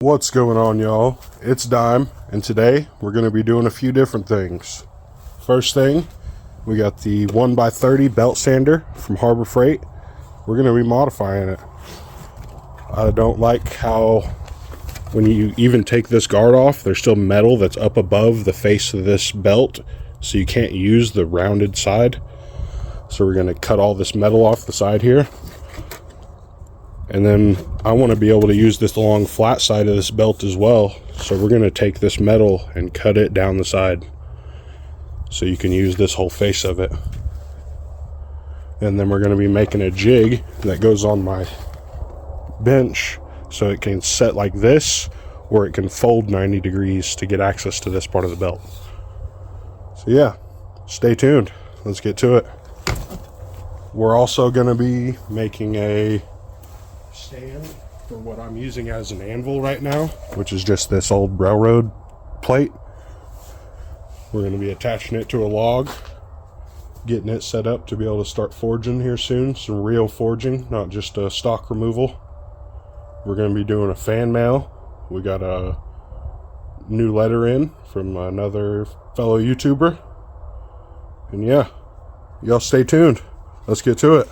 What's going on, y'all? It's Dime, and today we're going to be doing a few different things. First thing, we got the 1x30 belt sander from Harbor Freight. We're going to be modifying it. I don't like how when you even take this guard off, there's still metal that's up above the face of this belt, so you can't use the rounded side. So we're going to cut all this metal off the side here. And then I want to be able to use this long flat side of this belt as well. So we're going to take this metal and cut it down the side so you can use this whole face of it. And then we're going to be making a jig that goes on my bench so it can set like this, or it can fold 90 degrees to get access to this part of the belt. So yeah, stay tuned. Let's get to it. We're also going to be making a stand for what I'm using as an anvil right now, which is just this old railroad plate. We're going to be attaching it to a log, getting it set up to be able to start forging here soon. Some real forging, not just a stock removal. We're going to be doing a fan mail. We got a new letter in from another fellow YouTuber. And yeah, y'all stay tuned. Let's get to it.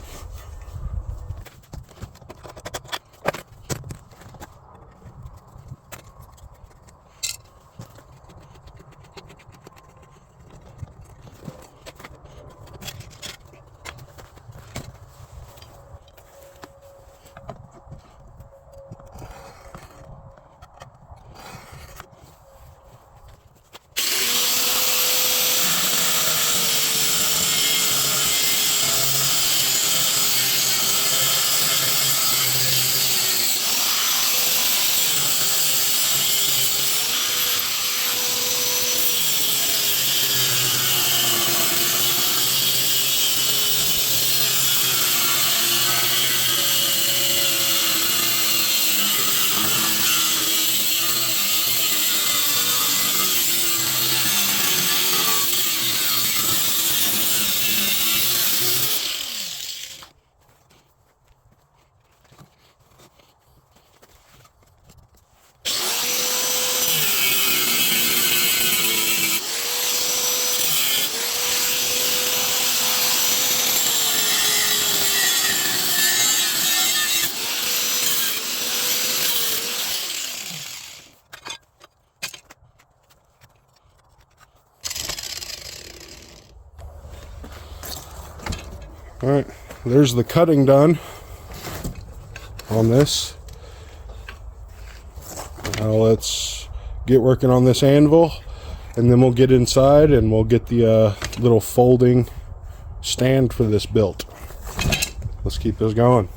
Alright, there's the cutting done on this. Now let's get working on this anvil, and then we'll get inside and we'll get the little folding stand for this built. Let's keep this going.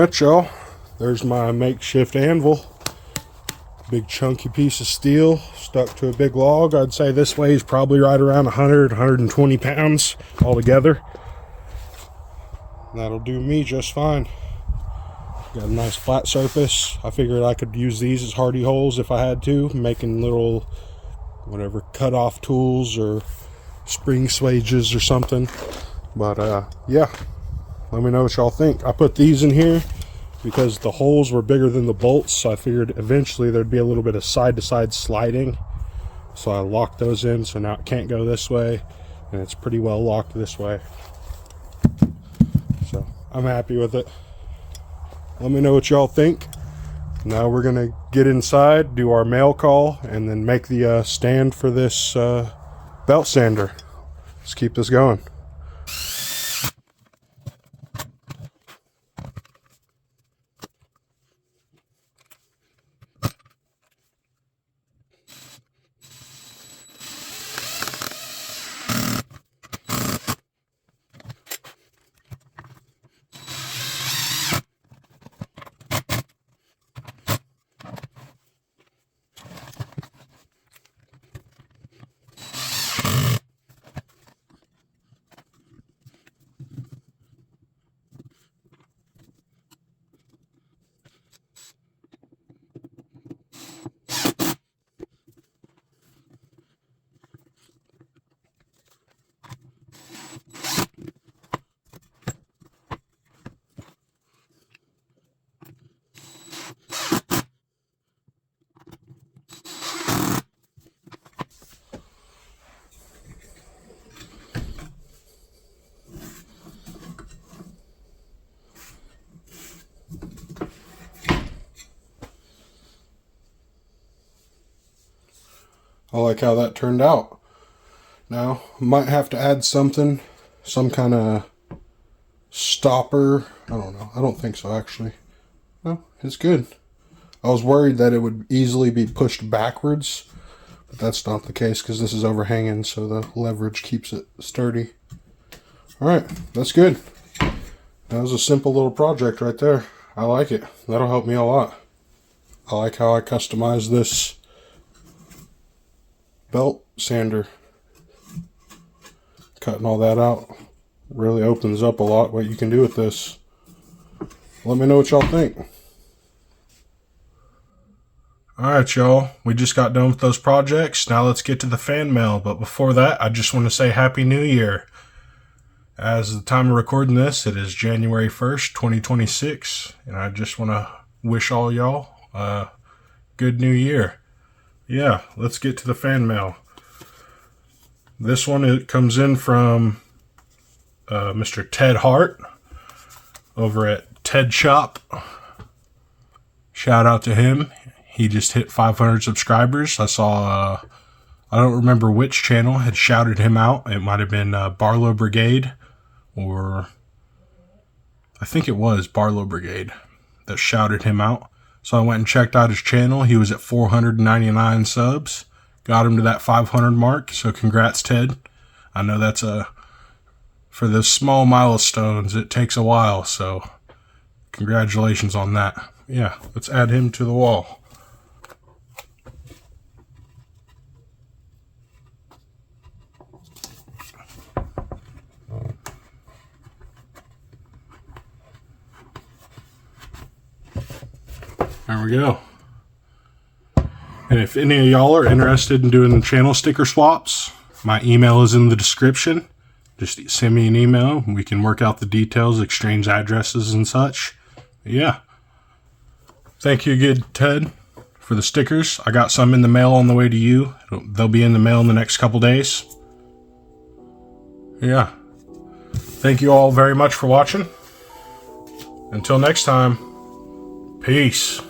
Alright, y'all. There's my makeshift anvil. Big chunky piece of steel stuck to a big log. I'd say this weighs probably right around 120 pounds altogether. That'll do me just fine. Got a nice flat surface. I figured I could use these as hardy holes if I had to, making little whatever cut-off tools or spring swages or something. But yeah, let me know what y'all think. I put these in here because the holes were bigger than the bolts, so I figured eventually there'd be a little bit of side-to-side sliding. So I locked those in, so now it can't go this way, and it's pretty well locked this way. So I'm happy with it. Let me know what y'all think. Now we're gonna get inside, do our mail call, and then make the stand for this belt sander. Let's keep this going. I like how that turned out. Now, might have to add something, some kind of stopper. I don't know. I don't think so, actually. No, it's good. I was worried that it would easily be pushed backwards, but that's not the case because this is overhanging, so the leverage keeps it sturdy. Alright, that's good. That was a simple little project right there. I like it. That'll help me a lot. I like how I customized this belt sander. Cutting all that out really opens up a lot what you can do with this. Let me know what y'all think. Alright, y'all, we just got done with those projects. Now let's get to the fan mail, but before that I just want to say Happy New Year. As the time of recording this, it is January 1st 2026, and I just want to wish all y'all a good new year. Yeah, let's get to the fan mail. This one, it comes in from Mr. Ted Hart over at Ted Shop. Shout out to him. He just hit 500 subscribers. I saw, I don't remember which channel had shouted him out. It might have been Barlow Brigade, or I think it was Barlow Brigade that shouted him out. So I went and checked out his channel. He was at 499 subs. Got him to that 500 mark. So congrats, Ted. I know that's for the small milestones, it takes a while. So congratulations on that. Yeah, let's add him to the wall. There we go. And if any of y'all are interested in doing channel sticker swaps, my email is in the description. Just send me an email. We can work out the details, exchange addresses and such. Yeah. Thank you again, Ted, for the stickers. I got some in the mail on the way to you. They'll be in the mail in the next couple days. Yeah. Thank you all very much for watching. Until next time, peace.